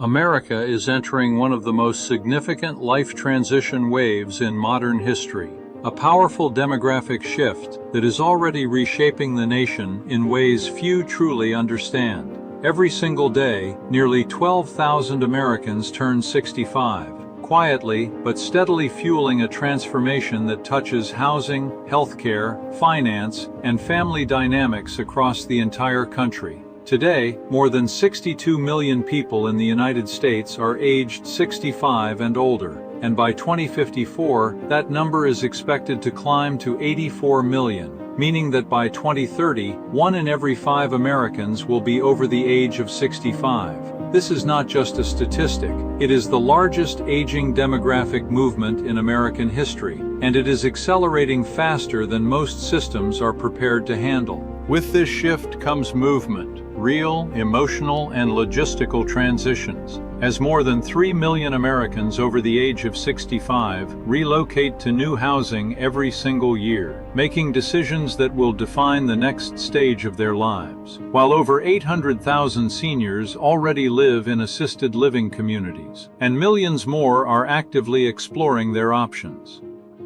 America is entering one of the most significant life transition waves in modern history, a powerful demographic shift that is already reshaping the nation in ways few truly understand. Every single day, nearly 12,000 Americans turn 65, quietly but steadily fueling a transformation that touches housing, healthcare, finance, and family dynamics across the entire country. Today, more than 62 million people in the United States are aged 65 and older, and by 2054, that number is expected to climb to 84 million, meaning that by 2030, 1 in every 5 Americans will be over the age of 65. This is not just a statistic, it is the largest aging demographic movement in American history, and it is accelerating faster than most systems are prepared to handle. With this shift comes movement, real, emotional, and logistical transitions, as more than 3 million Americans over the age of 65 relocate to new housing every single year, making decisions that will define the next stage of their lives. While over 800,000 seniors already live in assisted living communities, and millions more are actively exploring their options.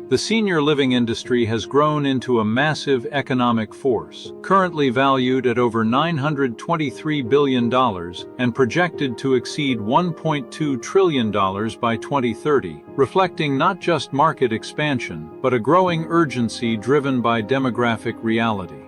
The senior living industry has grown into a massive economic force, currently valued at over $923 billion and projected to exceed $1.2 trillion by 2030, reflecting not just market expansion, but a growing urgency driven by demographic reality.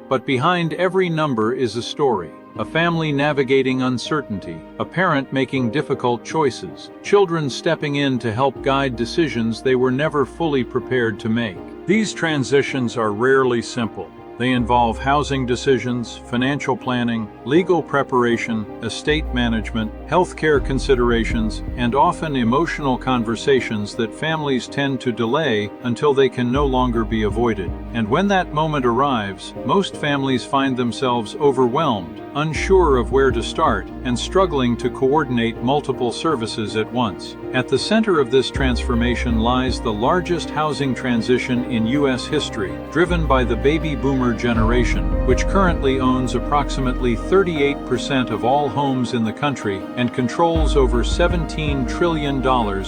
But behind every number is a story. A family navigating uncertainty, a parent making difficult choices, children stepping in to help guide decisions they were never fully prepared to make. These transitions are rarely simple. They involve housing decisions, financial planning, legal preparation, estate management, healthcare considerations, and often emotional conversations that families tend to delay until they can no longer be avoided. And when that moment arrives, most families find themselves overwhelmed, unsure of where to start, and struggling to coordinate multiple services at once. At the center of this transformation lies the largest housing transition in U.S. history, driven by the baby boomer generation, which currently owns approximately 38% of all homes in the country and controls over $17 trillion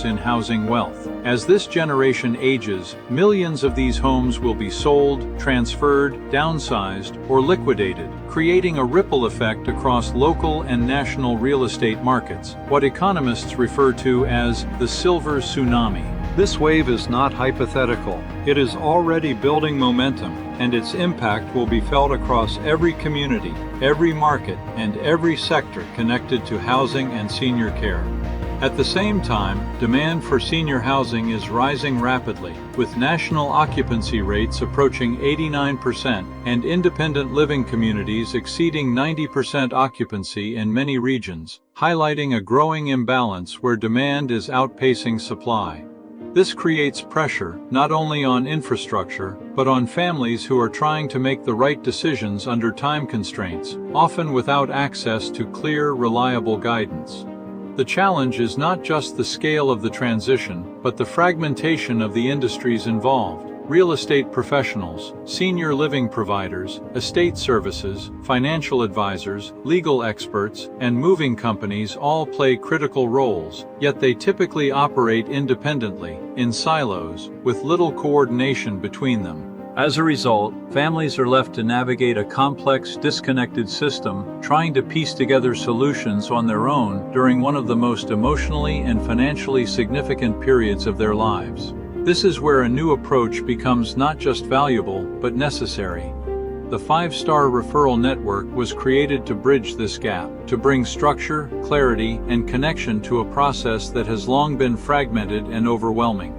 in housing wealth. As this generation ages, millions of these homes will be sold, transferred, downsized, or liquidated, creating a ripple effect across local and national real estate markets, what economists refer to as the silver tsunami. This wave is not hypothetical. It is already building momentum, and its impact will be felt across every community, every market, and every sector connected to housing and senior care. At the same time, demand for senior housing is rising rapidly, with national occupancy rates approaching 89% and independent living communities exceeding 90% occupancy in many regions, highlighting a growing imbalance where demand is outpacing supply. This creates pressure not only on infrastructure, but on families who are trying to make the right decisions under time constraints, often without access to clear, reliable guidance. The challenge is not just the scale of the transition, but the fragmentation of the industries involved. Real estate professionals, senior living providers, estate services, financial advisors, legal experts, and moving companies all play critical roles, yet they typically operate independently, in silos, with little coordination between them. As a result, families are left to navigate a complex, disconnected system, trying to piece together solutions on their own during one of the most emotionally and financially significant periods of their lives. This is where a new approach becomes not just valuable, but necessary. The Five Star Referral Network was created to bridge this gap, to bring structure, clarity, and connection to a process that has long been fragmented and overwhelming.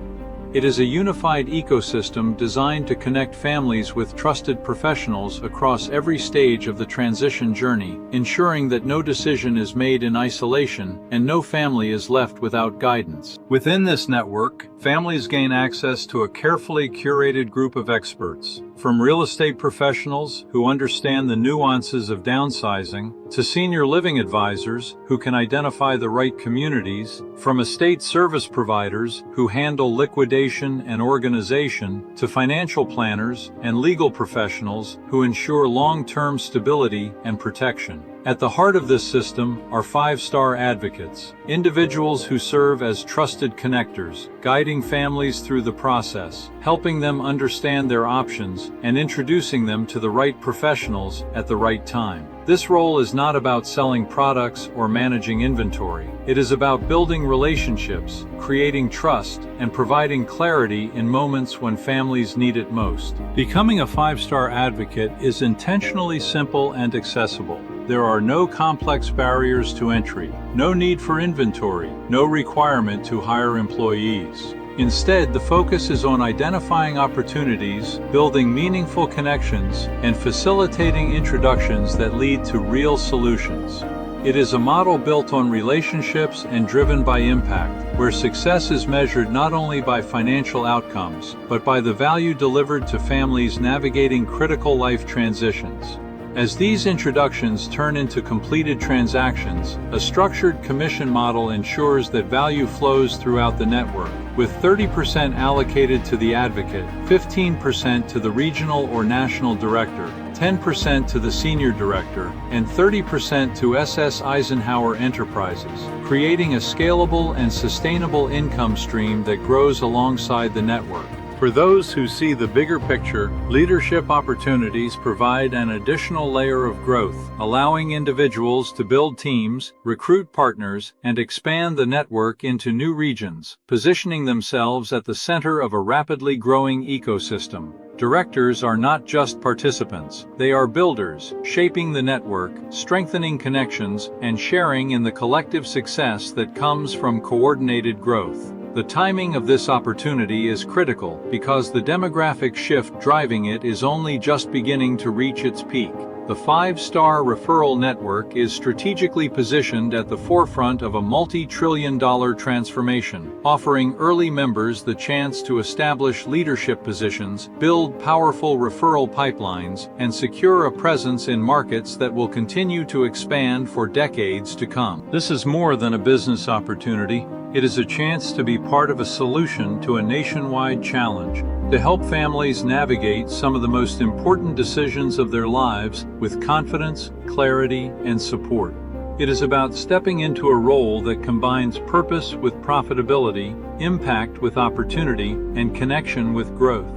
It is a unified ecosystem designed to connect families with trusted professionals across every stage of the transition journey, ensuring that no decision is made in isolation and no family is left without guidance. Within this network, families gain access to a carefully curated group of experts, from real estate professionals who understand the nuances of downsizing, to senior living advisors who can identify the right communities, from estate service providers who handle liquidation and organization, to financial planners and legal professionals who ensure long-term stability and protection. At the heart of this system are five-star advocates, individuals who serve as trusted connectors, guiding families through the process, helping them understand their options, and introducing them to the right professionals at the right time. This role is not about selling products or managing inventory. It is about building relationships, creating trust, and providing clarity in moments when families need it most. Becoming a five-star advocate is intentionally simple and accessible. There are no complex barriers to entry, no need for inventory, no requirement to hire employees. Instead, the focus is on identifying opportunities, building meaningful connections, and facilitating introductions that lead to real solutions. It is a model built on relationships and driven by impact, where success is measured not only by financial outcomes, but by the value delivered to families navigating critical life transitions. As these introductions turn into completed transactions, a structured commission model ensures that value flows throughout the network, with 30% allocated to the advocate, 15% to the regional or national director, 10% to the senior director, and 30% to SS Eisenhower Enterprises, creating a scalable and sustainable income stream that grows alongside the network. For those who see the bigger picture, leadership opportunities provide an additional layer of growth, allowing individuals to build teams, recruit partners, and expand the network into new regions, positioning themselves at the center of a rapidly growing ecosystem. Directors are not just participants, they are builders, shaping the network, strengthening connections, and sharing in the collective success that comes from coordinated growth. The timing of this opportunity is critical because the demographic shift driving it is only just beginning to reach its peak. The Five Star Referral Network is strategically positioned at the forefront of a multi-trillion-dollar transformation, offering early members the chance to establish leadership positions, build powerful referral pipelines, and secure a presence in markets that will continue to expand for decades to come. This is more than a business opportunity. It is a chance to be part of a solution to a nationwide challenge, to help families navigate some of the most important decisions of their lives with confidence, clarity, and support. It is about stepping into a role that combines purpose with profitability, impact with opportunity, and connection with growth.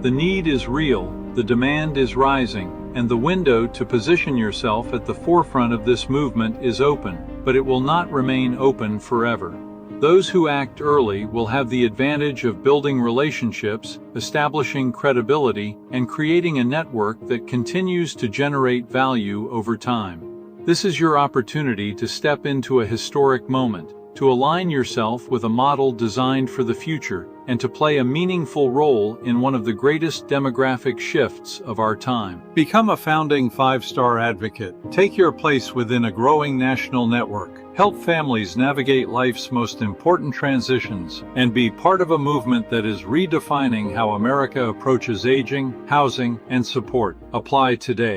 The need is real, the demand is rising, and the window to position yourself at the forefront of this movement is open, but it will not remain open forever. Those who act early will have the advantage of building relationships, establishing credibility, and creating a network that continues to generate value over time. This is your opportunity to step into a historic moment, to align yourself with a model designed for the future, and to play a meaningful role in one of the greatest demographic shifts of our time. Become a founding five-star advocate. Take your place within a growing national network. Help families navigate life's most important transitions, and be part of a movement that is redefining how America approaches aging, housing, and support. Apply today.